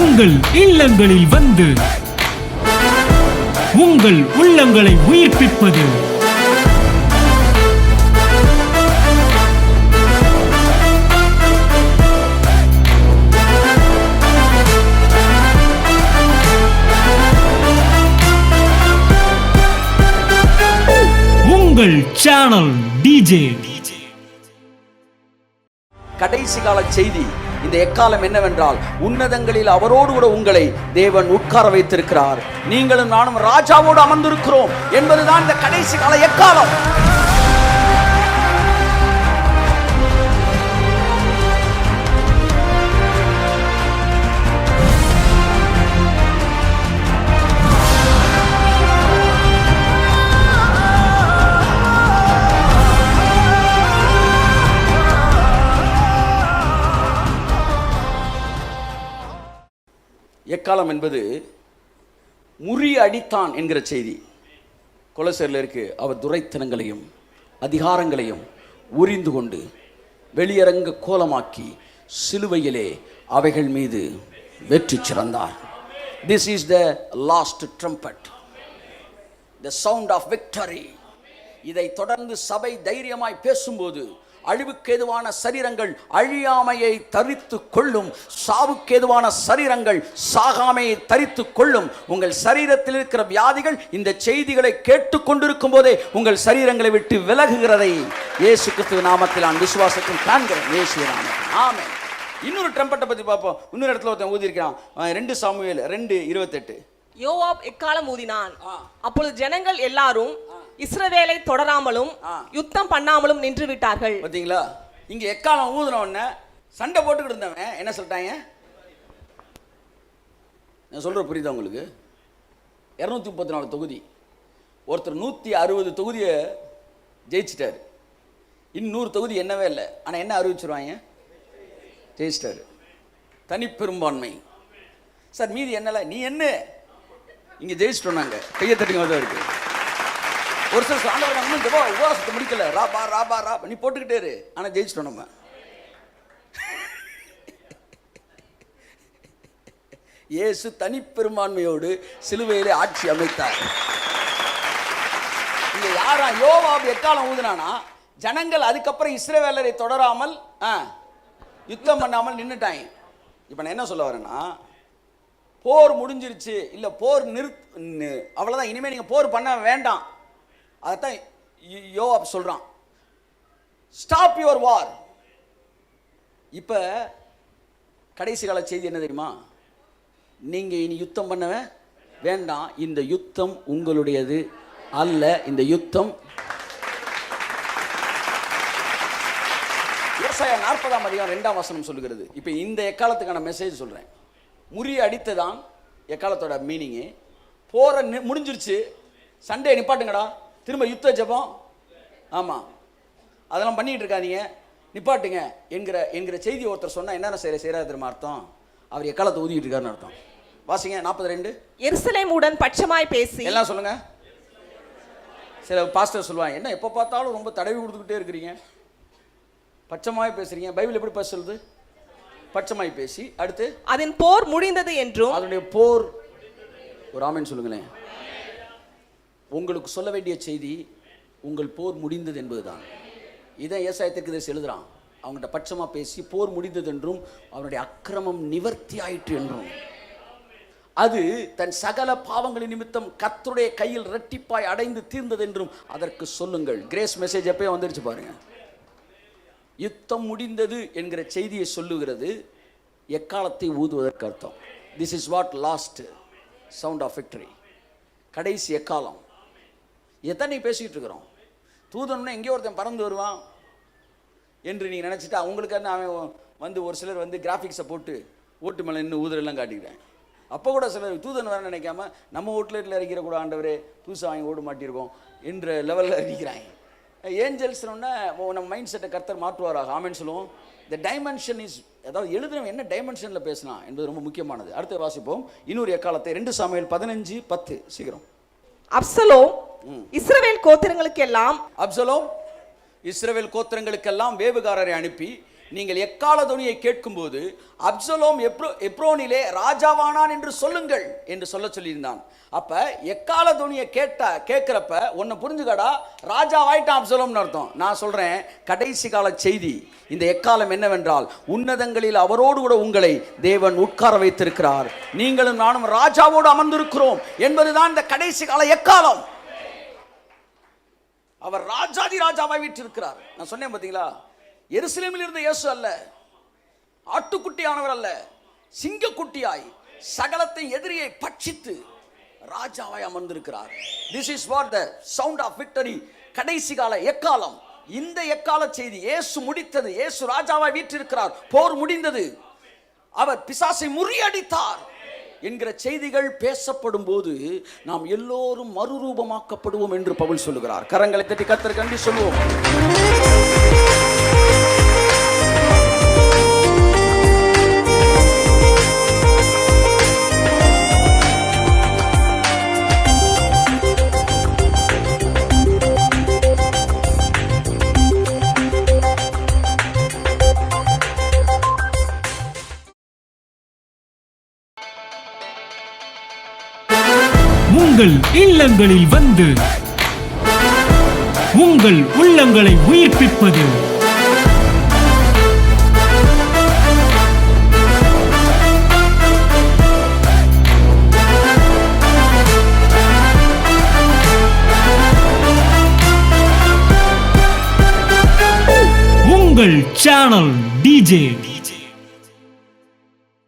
உங்கள் இல்லங்களில் வந்து உங்கள் உள்ளங்களை உயிர்ப்பிப்பது உங்கள் சேனல் டிஜே. கடைசி கால செய்தி இந்த எக்காலம் என்னவென்றால், உன்னதங்களில் அவரோடு கூட உங்களை தேவன் உட்கார வைத்திருக்கிறார், நீங்களும் நானும் ராஜாவோடு அமர்ந்திருக்கிறோம் என்பதுதான் இந்த கடைசி கால எக்காலம். எக்காலம் என்பது முறியடித்தான் என்கிற செய்தி கொலோசையர்ல இருக்கு. அவர் துரைத்தனங்களையும் அதிகாரங்களையும் உரிந்து கொண்டு வெளியரங்க கோலமாக்கி சிலுவையிலே அவைகள் மீது வெற்றி சிறந்தார். This is the last trumpet, the sound of victory. இதை தொடர்ந்து சபை தைரியமாய் பேசும்போது, அழிவுக்கேதுவான சரீரங்கள் அழியாமையை தரித்து கொள்ளும், சாவுக்கேதுவான சரீரங்கள் சாகாமையை தரித்து கொள்ளும். உங்கள் சரீரத்தில் இருக்கிற வியாதிகள் இந்த செய்திகளை கேட்டுக்கொண்டிருக்கும் போதே உங்கள் சரீரங்களை விட்டு விலகுகிறதை இயேசு கிறிஸ்து நாமத்தில் நான் விசுவாசத்தில் காண்கிறேன். இயேசு நாமத்தில் ஆமென். இன்னொரு ட்ரம்பட்டை பத்தி பார்ப்போம். இன்னொரு இடத்துல ஒருத்தன் ஊதி இருக்கிறான். 2 சாமுவேல் 2:28. யோவாப் எக்காலம் ஊதினான். அப்பொழுது ஜனங்கள் எல்லாரும் இஸ்ரவேலை தொடராமலும் யுத்தம் பண்ணாமலும் நின்று விட்டார்கள். பாத்தீங்களா? இங்க எக்காலம் ஊதுன உடனே சண்டை போட்டுக்கிட்டு இருந்தவன் என்ன சொல்லிட்டாங்க? நான் சொல்ற புரியுதா உங்களுக்கு? 234 தொகுதி, ஒருத்தர் 160 தொகுதியை ஜெயிச்சிட்டாரு. இன்னும் 100 தொகுதி என்னவே இல்லை. ஆனா என்ன அறிவிச்சிருவாங்க? ஜெயிச்சிட்டாரு, தனிப்பெரும்பான்மை. சார் மீதி என்னல, நீ என்ன இங்க ஜெயிச்சிட்டோம், நாங்க கையை தட்டிங்க தான் இருக்கு. ஒரு சில ஆண்டவர் உபவாசத்தை முடிக்கல, ராபா ராபா ரா நீ போட்டுக்கிட்டே இரு, ஆனா ஜெயிச்சிட்டோம் நம்ம. இயேசு தனிப்பெரும்பான்மையோடு சிலுவையிலே ஆட்சி அமைத்தார். இங்க யாரா யோவாப் எக்காலம் ஊதுனானா, ஜனங்கள் அதுக்கப்புறம் இஸ்ரவேலரை தொடராமல் யுத்தம் பண்ணாமல் நின்னுட்டாங்க. இப்ப நான் என்ன சொல்ல வரேன்னா, போர் முடிஞ்சிருச்சு, இல்ல போர் அவ்வளவுதான், இனிமே நீங்க போர் பண்ண வேண்டாம். அதான் யோவாப் சொல்றான், ஸ்டாப் யுவர் வார். இப்ப கடைசி கால செய்தி என்ன தெரியுமா? நீங்க இனி யுத்தம் பண்ண வேண்டாம், இந்த யுத்தம் உங்களுடையது அல்ல. இந்த யுத்தம் 40:2 சொல்லுகிறது. இப்ப இந்த எக்காலத்துக்கான மெசேஜ் சொல்றேன். முறியடித்ததான் எக்காலத்தோட மீனிங்கு. போற முடிஞ்சிருச்சு, சண்டே நிப்பாட்டுங்கடா, திரும்ப யுத்த ஜெபம், ஆமா அதெல்லாம் பண்ணிட்டு இருக்காதீங்க, நிப்பாட்டுங்க என்கிற செய்தி ஒருத்தர் சொன்னா என்ன செய்யறாரு தெரியுமா அர்த்தம்? அவர் எக்காலத்தை ஊதிட்டு இருக்காருன்னு அர்த்தம். வாசிங்க 42. எருசலேமுடன் பட்சமாய் பேசி, எல்லாம் சொல்லுங்க. சில பாஸ்டர் சொல்லுவாங்க, என்ன எப்ப பார்த்தாலும் ரொம்ப தடவி கொடுத்துக்கிட்டே இருக்கிறீங்க, பட்சமாய் பேசுறீங்க. பைபிள் எப்படி பேச சொல்லுது? பட்சமாய் பேசி. அடுத்து, அதன் போர் முடிந்தது என்றும், அதனுடைய போர், ஒரு ஆமென் சொல்லுங்களேன். உங்களுக்கு சொல்ல வேண்டிய செய்தி, உங்கள் போர் முடிந்தது என்பதுதான். இதை ஏசாயத்திற்கு எழுதுறான். அவங்கள்ட்ட பட்சமா பேசி போர் முடிந்தது என்றும் அவனுடைய அக்கிரமம் நிவர்த்தி ஆயிற்று என்றும், அது தன் சகல பாவங்களின் நிமித்தம் கர்த்தருடைய கையில் இரட்டிப்பாய் அடைந்து தீர்ந்தது என்றும் அதற்கு சொல்லுங்கள். கிரேஸ் மெசேஜ் எப்பயும் வந்துருச்சு பாருங்க. யுத்தம் முடிந்தது என்கிற செய்தியை சொல்லுகிறது எக்காலத்தை ஊதுவதற்கு அர்த்தம். This is what last sound of victory. கடைசி எக்காலம். எத்தனை பேசிட்டு இருக்கிறோம்? தூதன்னா எங்கேயோ ஒருத்தன் பறந்து வருவான் என்று நீங்க நினைச்சிட்டா, அவங்களுக்கு அவன் வந்து ஒரு சிலர் வந்து கிராஃபிக்ஸை போட்டு ஓட்டு மேலே நின்று ஊதுரெல்லாம் காட்டிக்கிறேன். அப்போ கூட சிலர் தூதன் வர நினைக்காம நம்ம வீட்டில் இறக்கிற கூட, ஆண்டவரே புதுசாக வாங்கி ஓடு மாட்டியிருக்கோம் என்ற லெவலில் இருக்கிறாங்க. ஏஞ்சல்ஸ் நம்ம மைண்ட் செட்டை கர்த்தர் மாற்றுவாராக. ஆமென் சொல்லுவோம். இந்த டைமென்ஷன் இஸ், அதாவது எழுதுறவன் என்ன டைமென்ஷனில் பேசினா என்பது ரொம்ப முக்கியமானது. அடுத்து வாசிப்போம் இன்னொரு எக்காலத்தை. 2 சாமுவேல் 15:10. சீக்கிரம். அப்சலோம் இஸ்ரவேல் கோத்திரங்களுக்கெல்லாம் அப்சலோம் இஸ்ரவேல் கோத்திரங்களுக்கெல்லாம் வேவுகாரரை அனுப்பி, நீங்கள் எக்கால துணியை கேட்கும்போது அப்சலோம் எப்ரோனிலே ராஜாவானான் என்று சொல்லுங்கள் என்று சொல்லியிருந்தான். அப்ப எக்கால துணியை கேட்கிறப்ப ஒன்னு புரிஞ்சுக்கடா, ராஜாவாயிட்டான் அப்சலோம்னு அர்த்தம். நான் சொல்றேன், கடைசி கால செய்தி இந்த எக்காலம் என்னவென்றால், உன்னதங்களில் அவரோடு கூட உங்களை தேவன் உட்கார வைத்திருக்கிறார், நீங்களும் நானும் ராஜாவோடு அமர்ந்திருக்கிறோம் என்பதுதான் இந்த கடைசி கால எக்காலம். அவர் ராஜாதி ராஜாவாய் வீற்றிருக்கிறார். நான் சொன்னேன் பாத்தீங்களா, எருசலேமில் இருந்த இயேசு அல்ல, ஆட்டுக்குட்டியானவர் அல்ல, சிங்கக்குட்டியாய் சகலத்தை எதிரியை பட்சித்து ராஜாவாய் அமர்ந்திருக்கிறார். This is what the sound of victory. கடைசி கால எக்காலம். இந்த எக்கால செய்தி இயேசு முடித்தது. இயேசு ராஜாவாய் வீற்றிருக்கிறார், போர் முடிந்தது, அவர் பிசாசை முறியடித்தார் என்கிற செய்திகள் பேசப்படும் போது நாம் எல்லோரும் மறுரூபமாக்கப்படுவோம் என்று பவுல் சொல்லுகிறார். கரங்களை தட்டி கர்த்தருக்கு நன்றி சொல்லுவோம். உங்கள் இல்லங்களில் வந்து உங்கள் உள்ளங்களை உயிர்ப்பிப்பது உங்கள் சேனல் டிஜே.